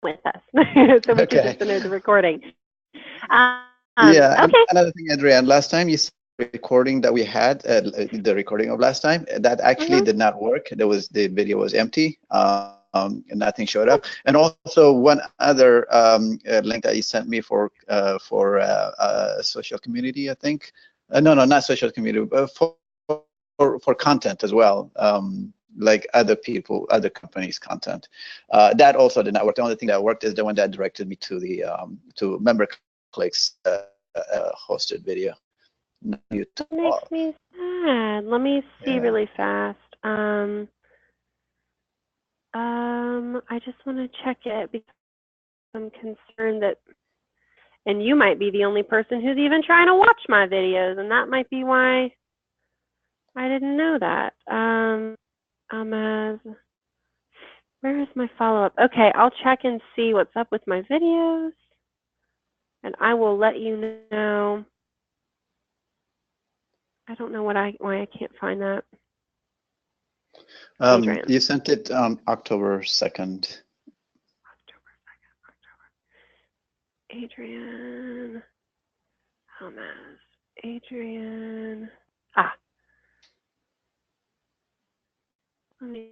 with us, so we could Okay. listen to the recording. Yeah, and Okay. another thing, Adrian, last time you said the recording that we had, the recording of last time, that actually Mhm. did not work. The video was empty, and nothing showed up. And also one other link that you sent me for social community, I think. No, no, not social community, but for content as well. Like other people, other companies' content. That also did not work. The only thing that worked is the one that directed me to the to member clicks hosted video. Not YouTube That at makes all. me sad. Let me see Yeah. really fast. I just want to check it because I'm concerned that, and you might be the only person who's even trying to watch my videos, and that might be why I didn't know that. As where is my follow-up? Okay, I'll check and see what's up with my videos, and I will let you know. I don't know why I can't find that. Adrian. You sent it on October 2nd. October 2nd, October. Adrian. Thomas. Adrian. Ah, let me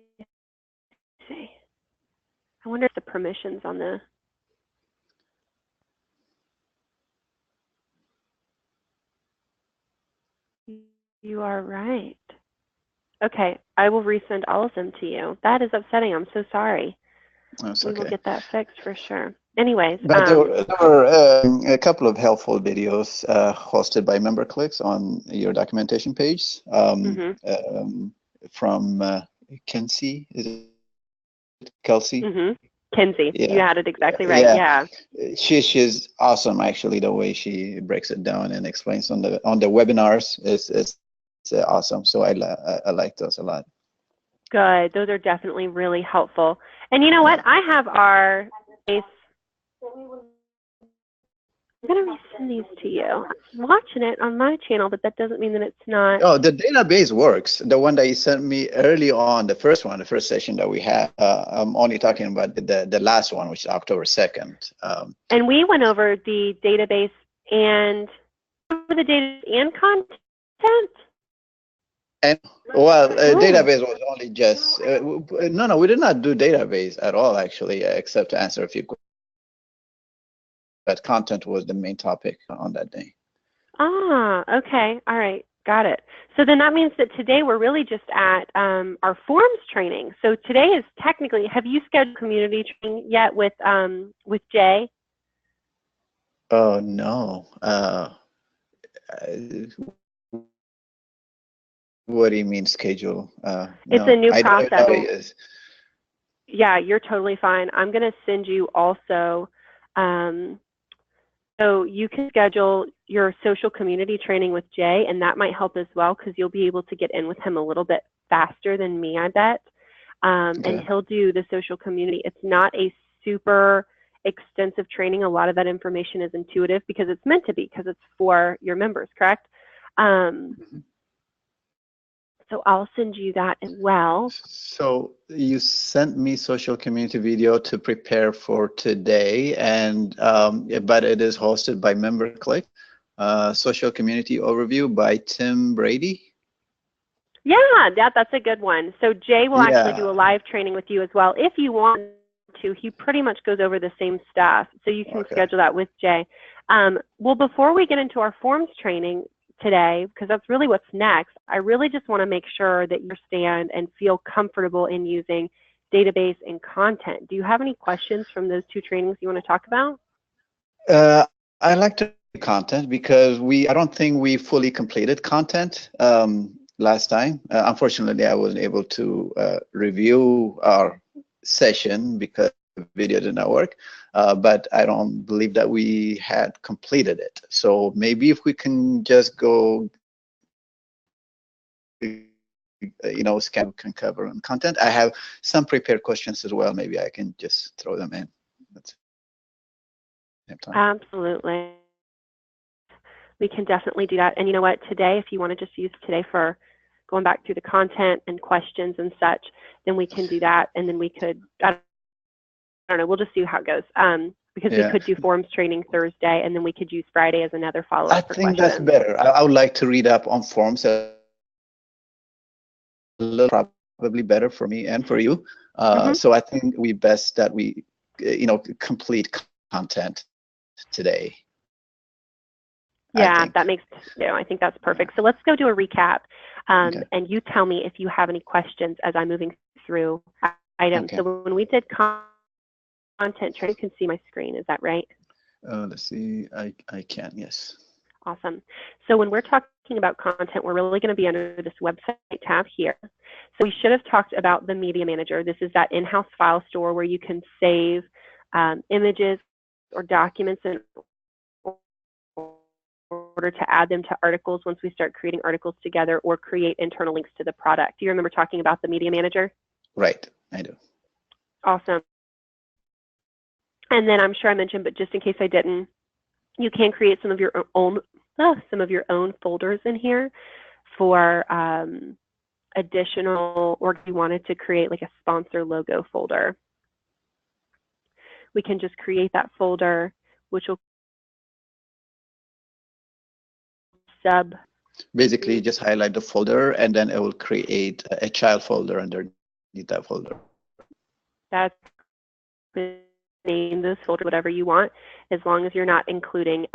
see. I wonder if the permissions on the. You are right. Okay, I will resend all of them to you. That is upsetting. I'm so sorry. That's We will okay. get that fixed for sure. Anyways, But there were a couple of helpful videos hosted by MemberClicks on your documentation page mhm, from Kenzie, is it Kelsey? mhm. Kinsey, you Yeah, had it exactly right. yeah. Yeah. She's awesome actually. The way she breaks it down and explains on the webinars is awesome. So I like those a lot. Good. Those are definitely really helpful. And you know what? Yeah. I have our base. I'm going to resend these to you. I'm watching it on my channel, but that doesn't mean that it's not. Oh, the database works. The one that you sent me early on, the first one, the first session that we had. I'm only talking about the last one, which is October 2nd. And we went over the database and the database and content. And well, Oh, database was only just no, no, we did not do database at all actually, except to answer a few questions. But content was the main topic on that day. okay. All right. Got it. So then that means that today we're really just at our forms training. So today is technically, have you scheduled community training yet with Jay? Oh no. What do you mean schedule? It's a No, new I don't even know process. what it is. Yeah, you're totally fine. I'm going to send you also, um, so you can schedule your social community training with Jay, and that might help as well because you'll be able to get in with him a little bit faster than me, I bet. And Okay. he'll do the social community. It's not a super extensive training. A lot of that information is intuitive because it's meant to be, because it's for your members, correct? Mhm. So I'll send you that as well. So you sent me social community video to prepare for today, and but it is hosted by MemberClick, social community overview by Tim Brady. Yeah, that's a good one. So Jay will actually do Yeah. a live training with you as well if you want to. He pretty much goes over the same stuff, so you can Okay. schedule that with Jay. Well, before we get into our forms training today, because that's really what's next, I really just want to make sure that you understand and feel comfortable in using database and content. Do you have any questions from those two trainings you want to talk about? I like to content because I don't think we fully completed content last time. Unfortunately, I wasn't able to review our session because the video did not work. But I don't believe that we had completed it. So maybe if we can just go, scan can cover on content. I have some prepared questions as well. Maybe I can just throw them in at the same time. Absolutely. We can definitely do that. And you know what, today, if you want to just use today for going back through the content and questions and such, then we can do that. And then we could, I don't know. We'll just see how it goes. Because we Yeah. could do forms training Thursday, and then we could use Friday as another I follow-up for think that's questions. better. I would like to read up on forms a little, probably better for me and for you. So I think we best that we, complete content today. Yeah, that makes, I think that's perfect. So let's go do a recap. Okay. And you tell me if you have any questions as I'm moving through items. Okay. So when we did content training, you can see my screen, is that right? Let's see, I can, yes. Awesome. So when we're talking about content, we're really going to be under this website tab here. So we should have talked about the Media Manager. This is that in-house file store where you can save images or documents in order to add them to articles once we start creating articles together, or create internal links to the product. Do you remember talking about the Media Manager? Right, I do. Awesome. And then I'm sure I mentioned, but just in case I didn't, you can create some of your own folders in here for additional, or if you wanted to create like a sponsor logo folder, we can just create that folder, which will basically just highlight the folder, and then it will create a child folder underneath that folder. That's name this folder whatever you want, as long as you're not including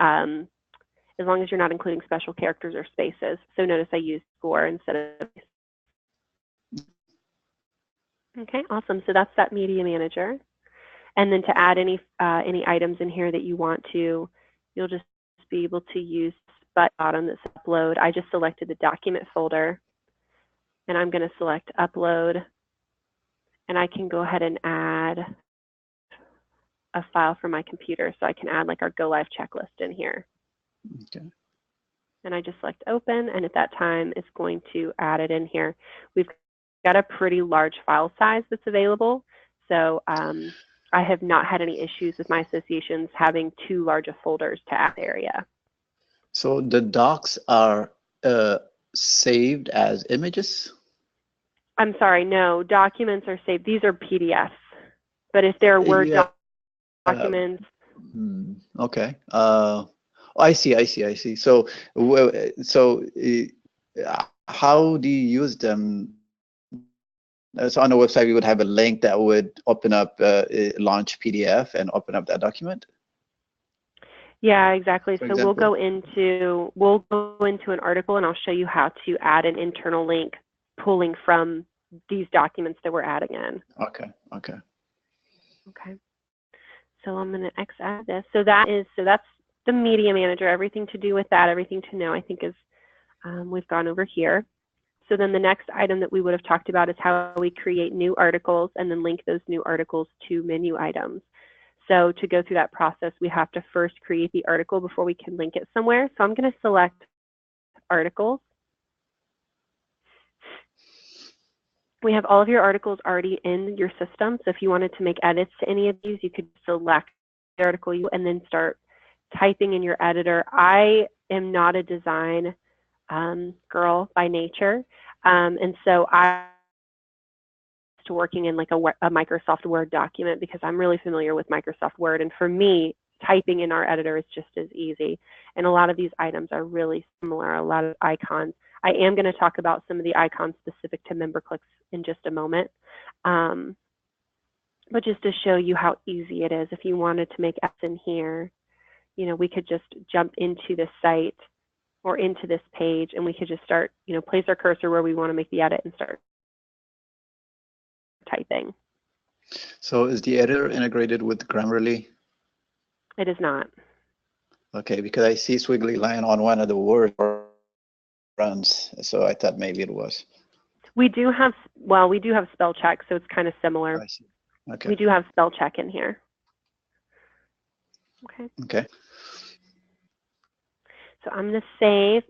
special characters or spaces. So notice I used for instead of. Okay, awesome. So that's that Media Manager. And then to add any items in here that you want to, you'll just be able to use the bottom that's upload. I just selected the document folder, and I'm going to select upload, and I can go ahead and add a file from my computer. So I can add like our go live checklist in here. Okay. And I just select open, and at that time it's going to add it in here. We've got a pretty large file size that's available. So I have not had any issues with my associations having too large of folders to add area. So the docs are saved as images? I'm sorry, no, documents are saved. These are PDFs, but if there were documents. Okay. I see. So how do you use them? So on the website, we would have a link that would open up launch PDF and open up that document. Yeah, exactly. So we'll go into an article, and I'll show you how to add an internal link pulling from these documents that we're adding in. Okay. So I'm going to X add this. So that's the Media Manager. Everything to do with that, everything to know, I think is we've gone over here. So then the next item that we would have talked about is how we create new articles and then link those new articles to menu items. So to go through that process, we have to first create the article before we can link it somewhere. So I'm going to select articles. We have all of your articles already in your system. So if you wanted to make edits to any of these, you could select the article and then start typing in your editor. I am not a design girl by nature. And so I to working in like a Microsoft Word document because I'm really familiar with Microsoft Word. And for me, typing in our editor is just as easy. And a lot of these items are really similar, a lot of icons. I am going to talk about some of the icons specific to member clicks in just a moment. But just to show you how easy it is, if you wanted to make ads in here, we could just jump into this site or into this page, and we could just start, place our cursor where we want to make the edit and start typing. So is the editor integrated with Grammarly? It is not. Okay, because I see squiggly line on one of the word runs, so I thought maybe it was. We do have spell check, so it's kind of similar. I see. Okay. We do have spell check in here. Okay. So I'm going to save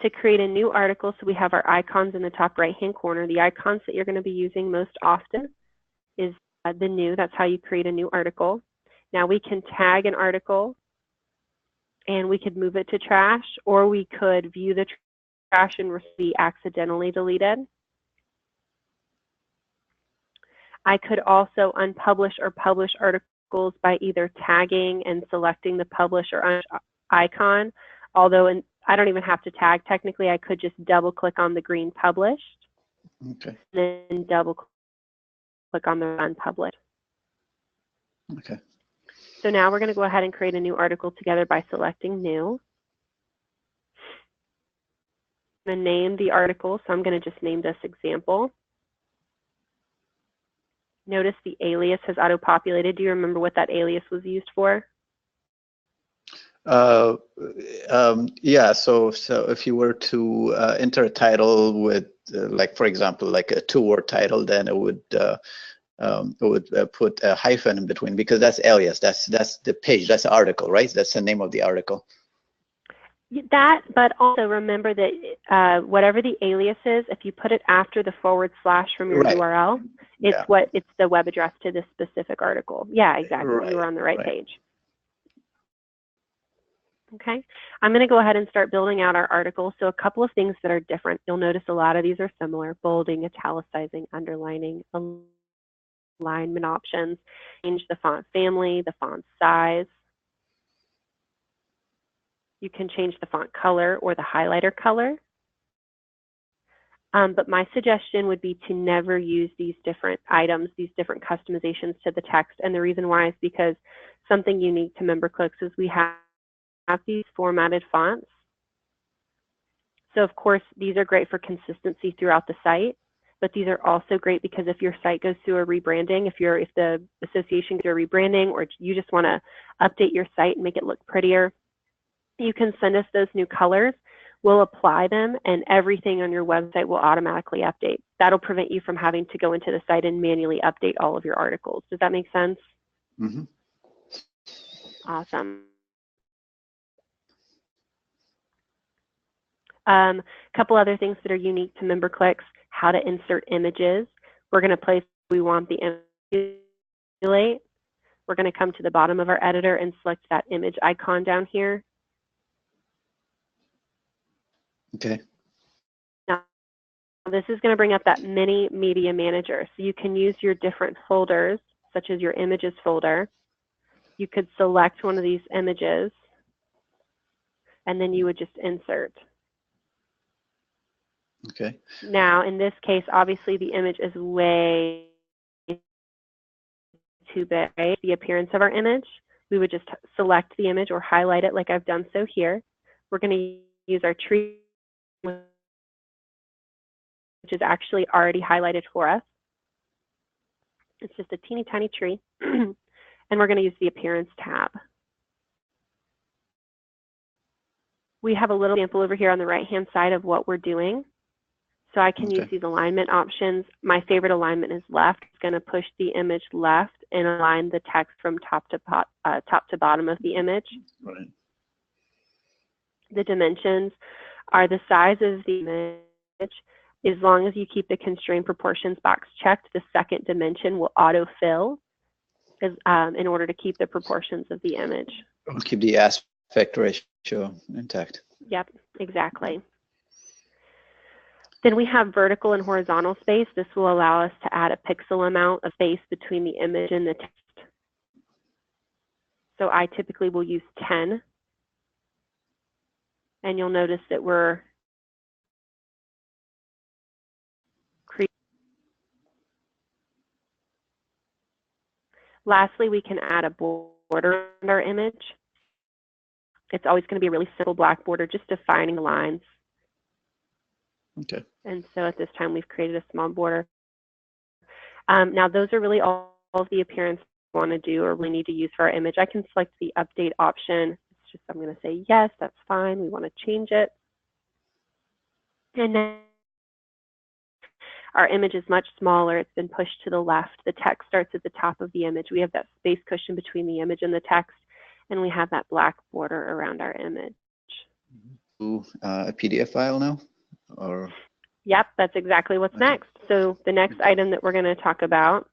to create a new article. So we have our icons in the top right-hand corner. The icons that you're going to be using most often is the new. That's how you create a new article. Now we can tag an article, and we could move it to trash, or we could view the trash and be accidentally deleted. I could also unpublish or publish articles articles by either tagging and selecting the publish or icon, although I don't even have to tag. Technically, I could just double click on the green published, Okay. and then double click on the unpublished. Okay. So now we're going to go ahead and create a new article together by selecting new. I'm going to name the article, so I'm going to just name this example. Notice the alias has auto-populated. Do you remember what that alias was used for? Yeah, so if you were to enter a title with, like, for example, like a two-word title, then it would put a hyphen in between, because that's alias. That's the page. That's the article, right? That's the name of the article. That, but also remember that whatever the alias is, if you put it after the / from your URL, it's the web address to this specific article. Yeah, exactly. You were on the right page. Okay, I'm going to go ahead and start building out our article. So a couple of things that are different. You'll notice a lot of these are similar: bolding, italicizing, underlining, alignment options, change the font family, the font size. You can change the font color or the highlighter color. But my suggestion would be to never use these different items, these different customizations to the text. And the reason why is because something unique to MemberClicks is we have these formatted fonts. So of course, these are great for consistency throughout the site, but these are also great because if your site goes through a rebranding, if the association goes through a rebranding, or you just want to update your site and make it look prettier, you can send us those new colors. We'll apply them, and everything on your website will automatically update. That'll prevent you from having to go into the site and manually update all of your articles. Does that make sense? Mm-hmm. Awesome. A couple other things that are unique to MemberClicks: how to insert images. We're going to place where we want the image. We're going to come to the bottom of our editor and select that image icon down here. Okay. Now, this is going to bring up that mini media manager. So you can use your different folders, such as your images folder. You could select one of these images, and then you would just insert. Okay. Now, in this case, obviously the image is way too big. The appearance of our image, we would just select the image or highlight it like I've done so here. We're going to use our tree, which is actually already highlighted for us. It's just a teeny tiny tree. And we're going to use the appearance tab. We have a little sample over here on the right-hand side of what we're doing. So I can use these alignment options. My favorite alignment is left. It's going to push the image left and align the text from top to bottom of the image. Right. The dimensions are the size of the image. As long as you keep the constraint proportions box checked, the second dimension will autofill in order to keep the proportions of the image. We'll keep the aspect ratio intact. Yep, exactly. Then we have vertical and horizontal space. This will allow us to add a pixel amount of space between the image and the text. So I typically will use 10. And you'll notice that we're creating. Lastly, we can add a border on our image. It's always going to be a really simple black border, just defining the lines. Okay. And so at this time, we've created a small border. Now, those are really all of the appearance we want to do or we need to use for our image. I can select the update option. It's just, I'm going to say, yes, that's fine. We want to change it. And then our image is much smaller. It's been pushed to the left. The text starts at the top of the image. We have that space cushion between the image and the text, and we have that black border around our image. A PDF file now? Or? Yep, that's exactly what's next. So the next item that we're going to talk about,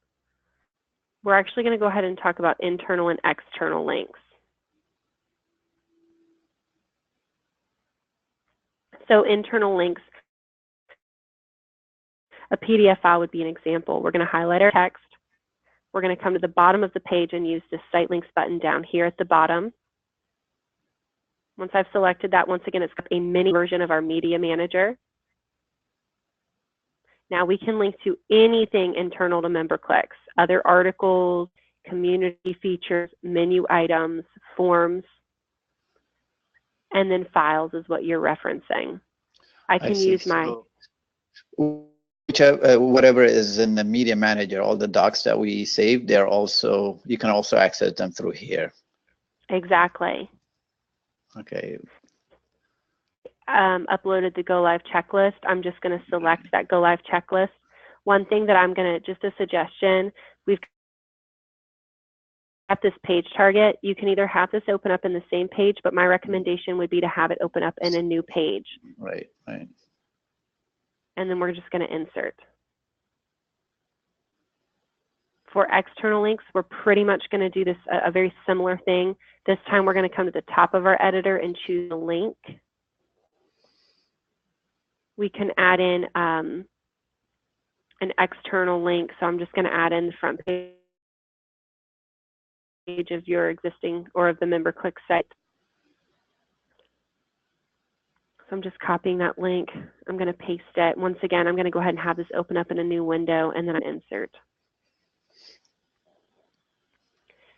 we're actually going to go ahead and talk about internal and external links. So internal links, a PDF file would be an example. We're going to highlight our text. we're going to come to the bottom of the page and use the Site Links button down here at the bottom. Once I've selected that, once again, it's got a mini version of our Media Manager. Now we can link to anything internal to MemberClicks, other articles, community features, menu items, forms, and then files is what you're referencing. I can use my... Whichever, whatever is in the Media Manager, all the docs that we save, they're also, you can also access them through here. Exactly. Okay. Uploaded the Go Live checklist. I'm just going to select that Go Live checklist. One thing that I'm going to, just a suggestion, we've got this page target. You can either have this open up in the same page, but my recommendation would be to have it open up in a new page. Right, right. And then we're just going to insert. For external links, we're pretty much going to do this, a very similar thing. This time we're going to come to the top of our editor and choose a link. We can add in an external link. So I'm just going to add in the front page of your existing or of the MemberClick site. So I'm just copying that link. I'm going to paste it. Once again, I'm going to go ahead and have this open up in a new window and then insert.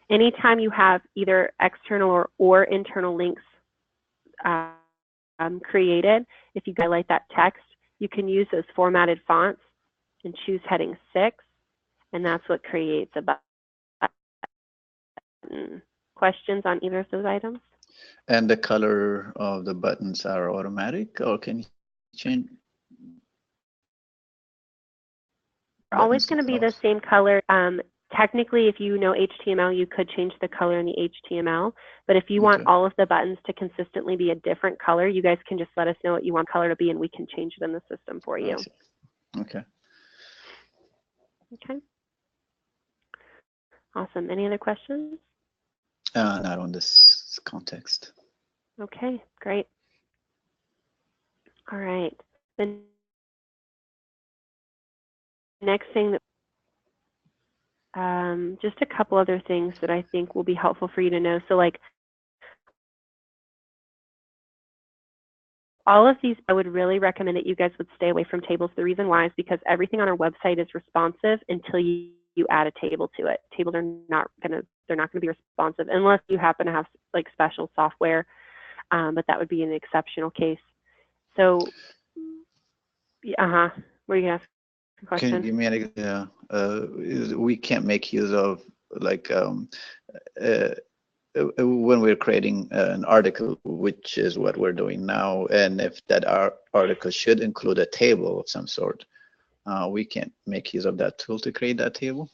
Anytime you have either external or internal links created, if you highlight that text, you can use those formatted fonts and choose heading 6, and that's what creates a button. Questions on either of those items? And the color of the buttons are automatic, or can you change? They're always going to be the same color. Technically, if you know HTML, you could change the color in the HTML. But if you want all of the buttons to consistently be a different color, you guys can just let us know what you want color to be, and we can change it in the system for you. Okay. Okay. Awesome. Any other questions? Not on this context. Okay, great. All right. The next thing that just a couple other things that I think will be helpful for you to know. So like all of these, I would really recommend that you guys would stay away from tables. The reason why is because everything on our website is responsive until you add a table to it. Tables are not going to be responsive unless you happen to have like special software, but that would be an exceptional case. So, were you going to ask a question? Can you give me an we can't make use of like when we're creating an article, which is what we're doing now, and if that article should include a table of some sort, we can't make use of that tool to create that table?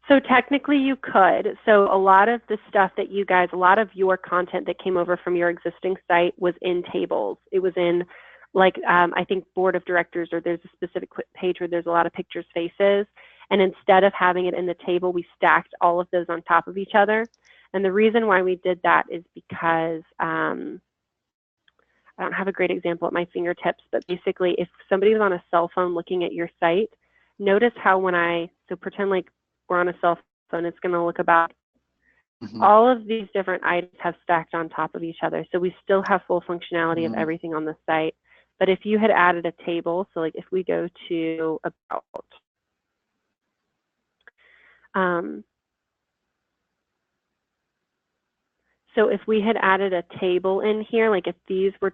So technically you could. So a lot of the stuff that you guys, a lot of your content that came over from your existing site was in tables. It was in like, I think board of directors, or there's a specific page where there's a lot of pictures, faces. And instead of having it in the table, we stacked all of those on top of each other. And the reason why we did that is because I don't have a great example at my fingertips, but basically if somebody was on a cell phone looking at your site, notice how so pretend like we're on a cell phone, it's going to look about all of these different items have stacked on top of each other. So we still have full functionality of everything on the site. But if you had added a table, so like if we go to about, so if we had added a table in here, like if these were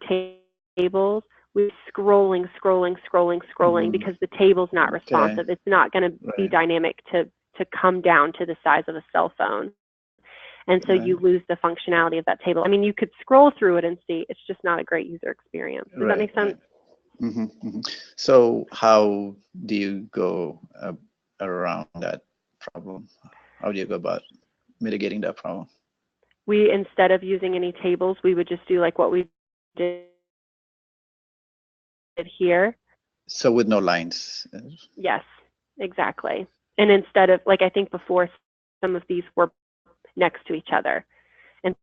tables, we're scrolling because the table's not responsive. It's not going to be dynamic to come down to the size of a cell phone. And so you lose the functionality of that table. I mean, you could scroll through it and see, it's just not a great user experience. Does that make sense? So how do you go around that problem? How do you go about mitigating that problem? We, instead of using any tables, we would just do like what we did here. So with no lines? Yes, exactly. And instead of, like I think before, some of these were next to each other. And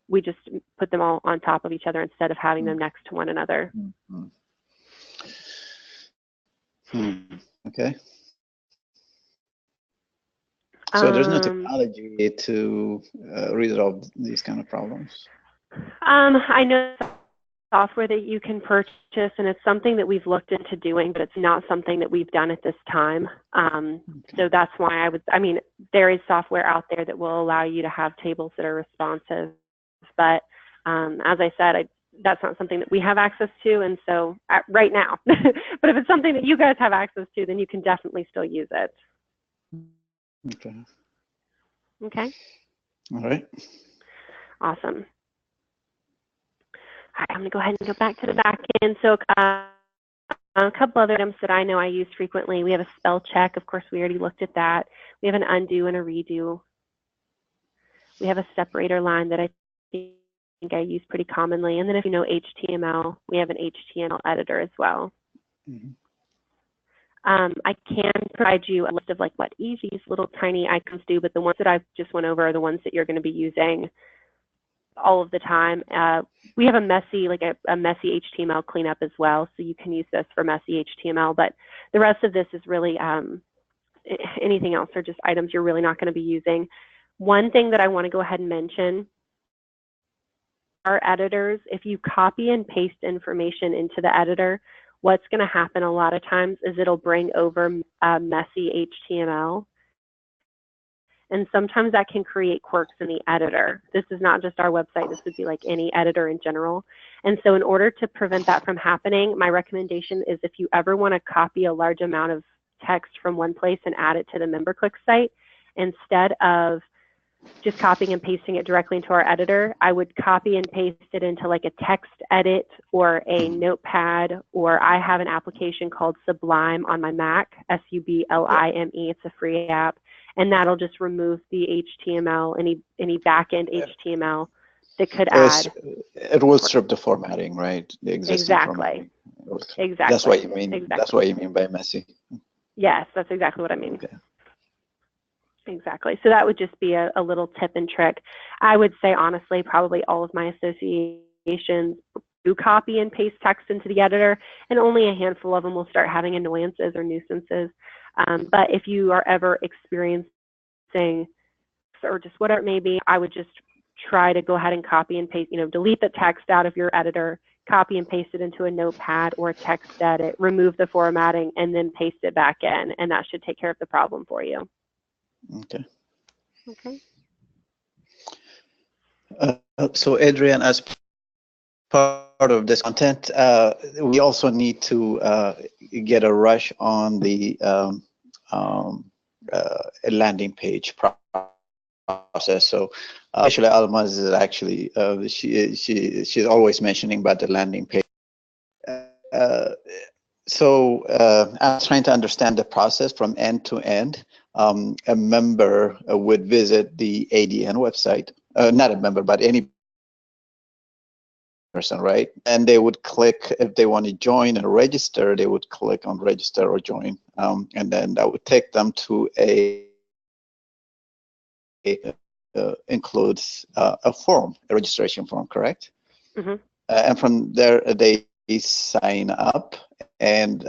we just put them all on top of each other instead of having them next to one another. Okay. So there's no Um, technology to resolve these kind of problems. I know software that you can purchase, and it's something that we've looked into doing, but it's not something that we've done at this time. Okay. So that's why I mean, there is software out there that will allow you to have tables that are responsive, but as I said, that's not something that we have access to, and so right now. But if it's something that you guys have access to, then you can definitely still use it. Okay. Okay. All right. Awesome. All right, I'm going to go ahead and go back to the back end. So a couple other items that I know I use frequently. We have a spell check. Of course, we already looked at that. We have an undo and a redo. We have a separator line that I think I use pretty commonly. And then if you know HTML, we have an HTML editor as well. Mm-hmm. I can provide you a list of like what each of these little tiny icons do, but the ones that I just went over are the ones that you're going to be using all of the time. We have a messy HTML cleanup as well, so you can use this for messy HTML, but the rest of this is really anything else are just items you're really not going to be using. One thing that I want to go ahead and mention, our editors, if you copy and paste information into the editor, what's going to happen a lot of times is it'll bring over messy HTML. And sometimes that can create quirks in the editor. This is not just our website. This would be like any editor in general. And so in order to prevent that from happening, my recommendation is if you ever want to copy a large amount of text from one place and add it to the MemberClick site, instead of just copying and pasting it directly into our editor, I would copy and paste it into like a text edit or a notepad, or I have an application called Sublime on my Mac, Sublime. It's a free app, and that'll just remove the HTML, any backend HTML that could add. It will strip the formatting, right? The existing formatting. Exactly. That's what you mean. Exactly. That's what you mean by messy. Yes, that's exactly what I mean. Okay. Exactly. So that would just be a little tip and trick. I would say, honestly, probably all of my associations do copy and paste text into the editor, and only a handful of them will start having annoyances or nuisances. But if you are ever experiencing, or just whatever it may be, I would just try to go ahead and copy and paste, delete the text out of your editor, copy and paste it into a notepad or a text edit, remove the formatting, and then paste it back in, and that should take care of the problem for you. Okay. Okay. So Adrian, as part of this content, we also need to get a rush on the landing page process. So actually, Almaz is actually she's always mentioning about the landing page. So I'm trying to understand the process from end to end. A member would visit the ADN website, not a member, but any person, right? And they would click, if they want to join and register, they would click on register or join. And then that would take them to includes a form, a registration form, correct? Mm-hmm. And from there, they sign up, and